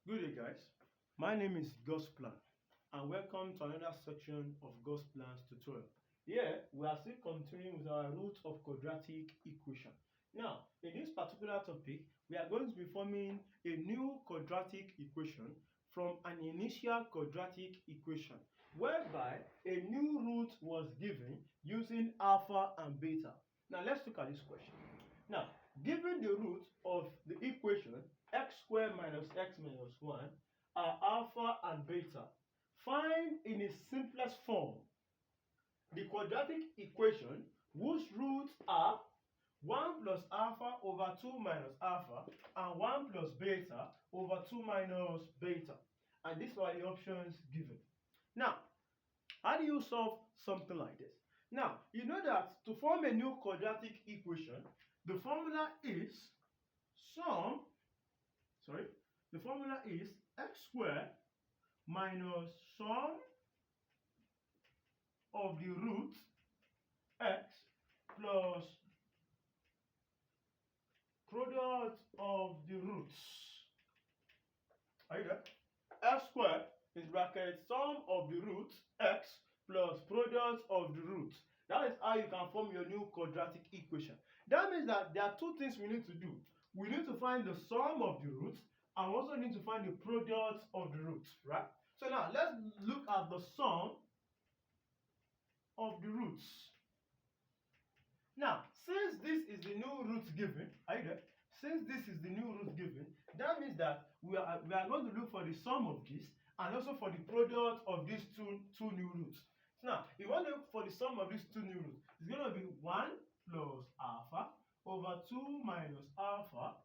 Good day, guys. My name is God's Plan, and welcome to another section of God's Plans tutorial. Here, we are still continuing with our root of quadratic equation. Now, in this particular topic, we are going to be forming a new quadratic equation from an initial quadratic equation, whereby a new root was given using alpha and beta. Now, let's look at this question. Now, given the root of the equation x squared minus x minus 1 are alpha and beta, find in its simplest form the quadratic equation whose roots are 1 plus alpha over 2 minus alpha and 1 plus beta over 2 minus beta. And these are the options given. Now, how do you solve something like this? Now, you know that to form a new quadratic equation, the formula is x squared minus sum of the root x plus product of the roots. Are you there? X squared is bracket sum of the roots x plus product of the roots. That is how you can form your new quadratic equation. That means that there are two things we need to do. We need to find the sum of the roots and we also need to find the product of the roots, right? So now let's look at the sum of the roots. Now, since this is the new root given, are you there? Since this is the new root given, that means that we are going to look for the sum of this and also for the product of these two new roots. So now, if you want to look for the sum of these two new roots, it's going to be 1 plus alpha over 2 minus alpha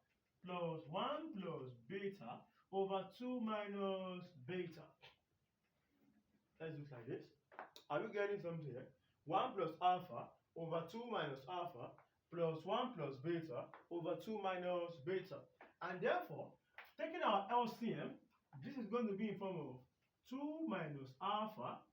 plus 1 plus beta over 2 minus beta. Let's look like this. Are we getting something here? 1 plus alpha over 2 minus alpha plus 1 plus beta over 2 minus beta. And therefore, taking our LCM, this is going to be in form of 2 minus alpha,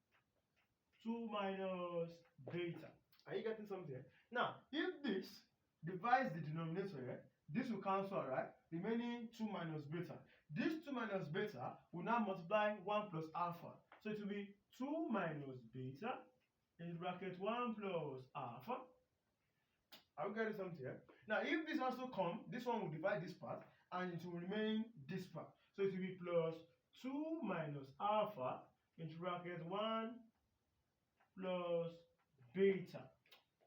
2 minus beta. Are you getting something here? Now, if this divides the denominator here, this will cancel, right? Remaining 2 minus beta. This 2 minus beta will now multiply 1 plus alpha. So it will be 2 minus beta in bracket 1 plus alpha. Are we getting something here? Now, if this also comes, this one will divide this part and it will remain this part. So it will be plus 2 minus alpha into bracket 1 plus beta.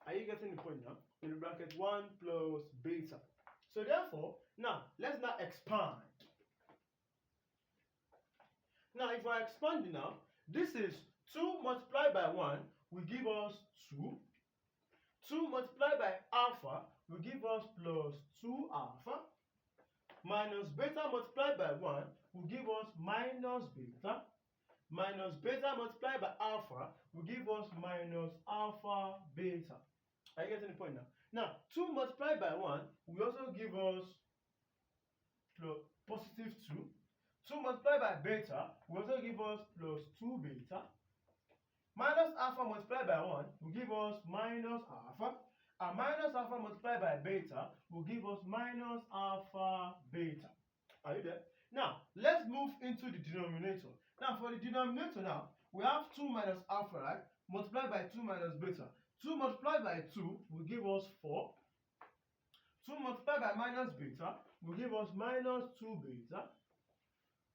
Are you getting the point now? In bracket 1 plus beta. So therefore, now let's now expand. Now, if I expand now, this is 2 multiplied by 1 will give us 2. 2 multiplied by alpha will give us plus 2 alpha. Minus beta multiplied by 1 will give us minus beta. Minus beta multiplied by alpha will give us minus alpha beta. Are you getting the point now? Now, 2 multiplied by 1 will also give us positive 2. 2 multiplied by beta will also give us plus 2 beta. Minus alpha multiplied by 1 will give us minus alpha. And minus alpha multiplied by beta will give us minus alpha beta. Are you there? Now, let's move into the denominator. Now, for the denominator now, we have 2 minus alpha, right? Multiplied by 2 minus beta. 2 multiplied by 2 will give us 4. 2 multiplied by minus beta will give us minus 2 beta.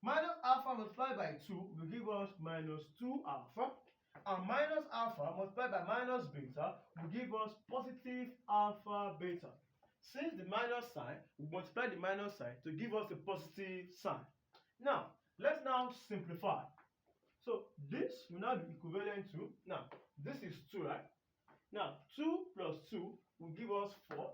Minus alpha multiplied by 2 will give us minus 2 alpha. And minus alpha multiplied by minus beta will give us positive alpha beta. Since the minus sign, we multiply the minus sign to give us a positive sign. Now, let's now simplify. So this will now be equivalent to, now, this is 2, right? Now, 2 plus 2 will give us 4.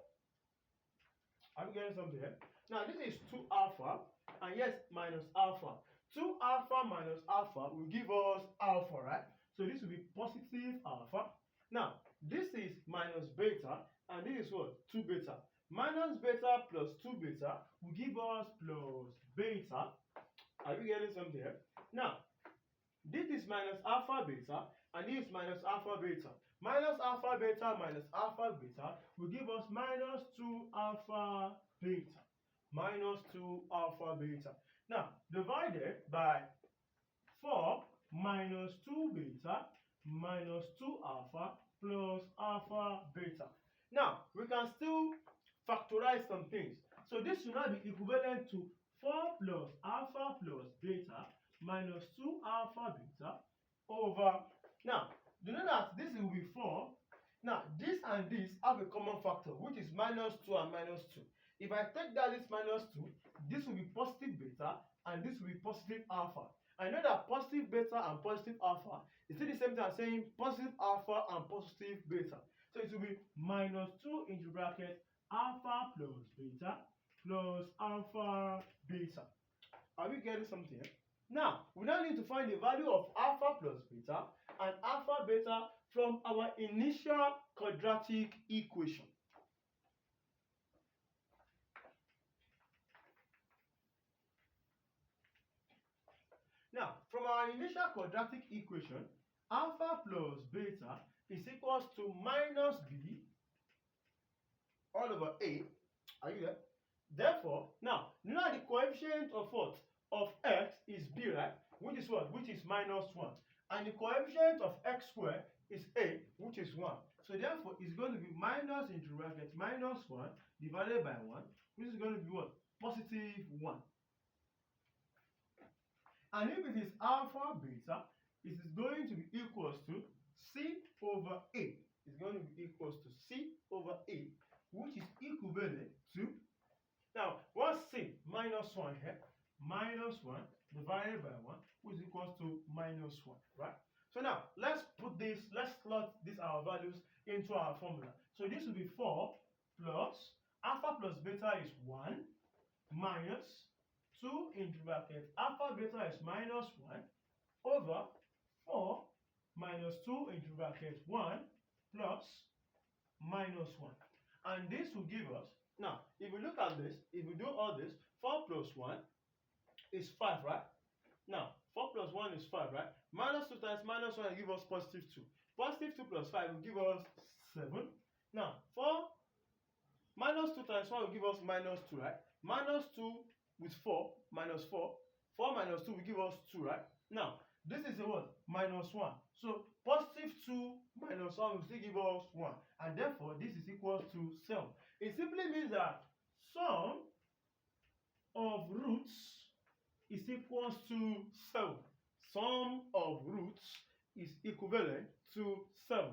Are we getting something here? Now, this is 2 alpha, and yes, minus alpha. 2 alpha minus alpha will give us alpha, right? So this will be positive alpha. Now, this is minus beta, and this is what? 2 beta. Minus beta plus 2 beta will give us plus beta. Are we getting something here? Now, this is minus alpha beta, and this is minus alpha beta. Minus alpha beta will give us minus 2 alpha beta. Minus 2 alpha beta. Now, divided by 4 minus 2 beta minus 2 alpha plus alpha beta. Now, we can still factorize some things. So this will now be equivalent to 4 plus alpha plus beta minus 2 alpha beta over. Now, you know that this will be 4. Now, this and this have a common factor, which is minus 2 and minus 2. If I take that this minus 2, this will be positive beta and this will be positive alpha. I know that positive beta and positive alpha is still the same thing as saying positive alpha and positive beta. So it will be minus 2 into bracket alpha plus beta plus alpha beta. Are we getting something here? Now, we now need to find the value of alpha plus beta and alpha beta from our initial quadratic equation. Now, from our initial quadratic equation, alpha plus beta is equals to minus b all over a. Are you there? Therefore, now, you know the coefficient of what? Of x is b, right? Which is what? Which is minus 1. And the coefficient of x squared is a, which is 1. So therefore, it's going to be minus into bracket minus 1 divided by 1, which is going to be what? Positive 1. And if it is alpha beta, it is going to be equals to c over a. It's going to be equals to c over a, which is equivalent to, now, what's c? Minus 1 here. Minus 1 divided by 1, which is equals to minus 1, right? So now, let's slot this our values into our formula. So this will be 4 plus, alpha plus beta is 1 minus 2 into bracket alpha beta is minus 1 over 4 minus 2 into bracket 1 plus minus 1. And this will give us, now if we look at this, if we do all this, 4 plus 1 is 5, right? Now 4 plus 1 is 5, right? Minus 2 times minus 1 will give us positive 2. Positive 2 plus 5 will give us 7. Now 4 minus 2 times 1 will give us minus 2, right? Minus 2 with 4 minus 4. 4 minus 2 will give us 2, right? Now, this is a what? Minus 1. So, positive 2 minus 1 will still give us 1. And therefore, this is equal to 7. It simply means that sum of roots is equals to 7. Sum of roots is equivalent to 7.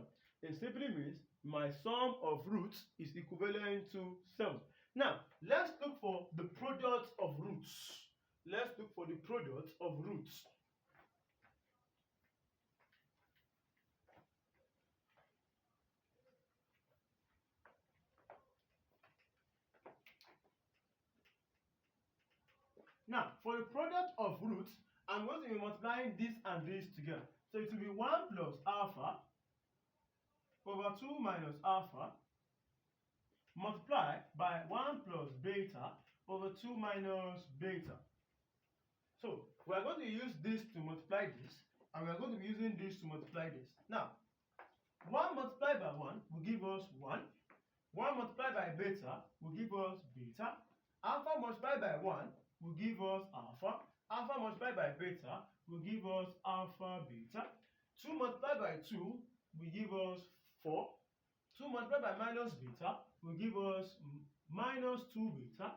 It simply means my sum of roots is equivalent to 7. Now, let's look for the product of roots. Let's look for the product of roots. Now, for the product of roots, I'm going to be multiplying this and this together. So it will be 1 plus alpha over 2 minus alpha multiplied by 1 plus beta over 2 minus beta. So, we are going to use this to multiply this, and we are going to be using this to multiply this. Now, 1 multiplied by 1 will give us 1. 1 multiplied by beta will give us beta. Alpha multiplied by 1 will give us alpha. Alpha multiplied by beta will give us alpha beta. 2 multiplied by 2 will give us 4. 2 multiplied by minus beta will give us minus 2 beta.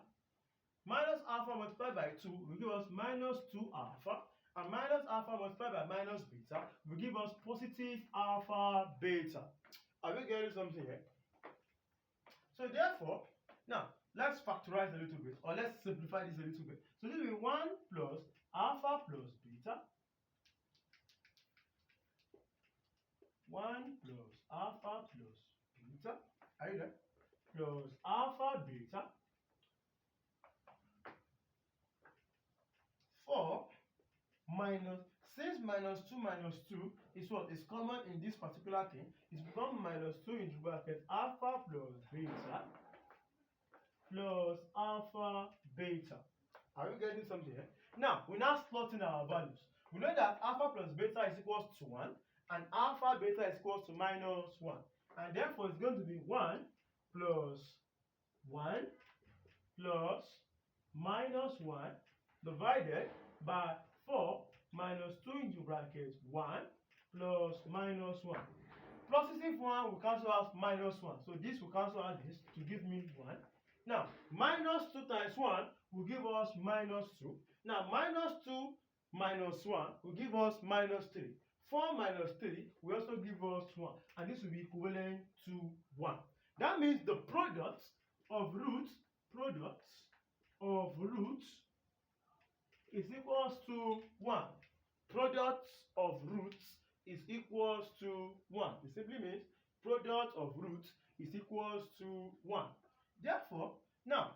Minus alpha multiplied by 2 will give us minus 2 alpha. And minus alpha multiplied by minus beta will give us positive alpha beta. Are we getting something here? So therefore, now let's factorize a little bit, or let's simplify this a little bit. So this will be 1 plus alpha plus beta. 1 plus alpha plus beta. Are you there? Plus alpha beta. 4 minus, since minus 2 minus 2 is what is common in this particular thing, it's become minus 2 into bracket alpha plus beta plus alpha beta. Are we getting something here? Now, we're now slotting our values. We know that alpha plus beta is equals to 1 and alpha beta is equals to minus 1. And therefore, it's going to be 1 plus 1 plus minus 1 divided by 4 minus 2 into bracket 1 plus minus 1. Positive 1 will cancel out minus 1. So this will cancel out this to give me 1. Now, minus 2 times 1 will give us minus 2. Now, minus 2 minus 1 will give us minus 3. 4 minus 3 will also give us 1. And this will be equivalent to 1. That means the product of roots is equals to 1. Product of roots is equals to 1. It simply means product of roots is equals to 1. Therefore, now,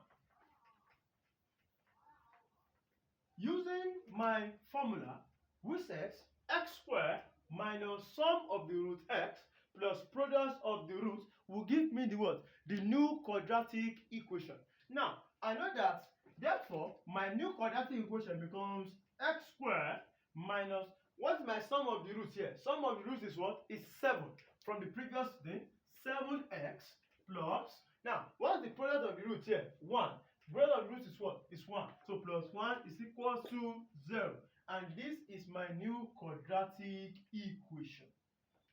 using my formula, which says x squared minus sum of the root x plus product of the roots will give me the what? The new quadratic equation. Now, I know that, therefore, my new quadratic equation becomes x squared minus, what's my sum of the roots here? Sum of the roots is what? Is 7. From the previous thing, 7x plus, now, what's the product of the roots here? 1. Product of the roots is what? Is 1. So plus 1 is equal to 0. And this is my new quadratic equation.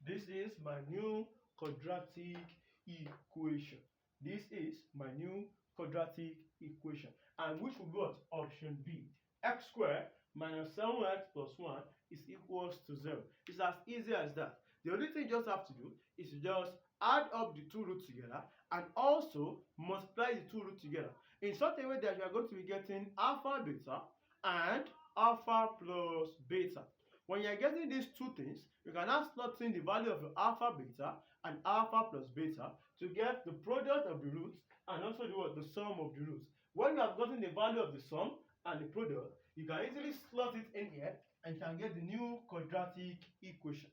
This is my new quadratic equation. This is my new quadratic equation. And which will be what? Option B. X squared minus 7x plus 1 is equals to 0. It's as easy as that. The only thing you just have to do is to just add up the two roots together and also multiply the two roots together in such a way that you are going to be getting alpha beta and alpha plus beta. When you are getting these two things, you can now slot in the value of your alpha beta and alpha plus beta to get the product of the roots and also the sum of the roots. When you have gotten the value of the sum and the product, you can easily slot it in here and you can get the new quadratic equation.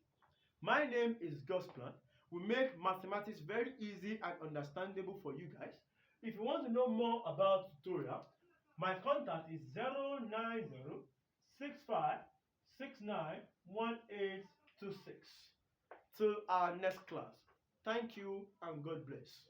My name is Gosplan. We make mathematics very easy and understandable for you guys. If you want to know more about tutorial, my contact is 09065691826. Till our next class. Thank you and God bless.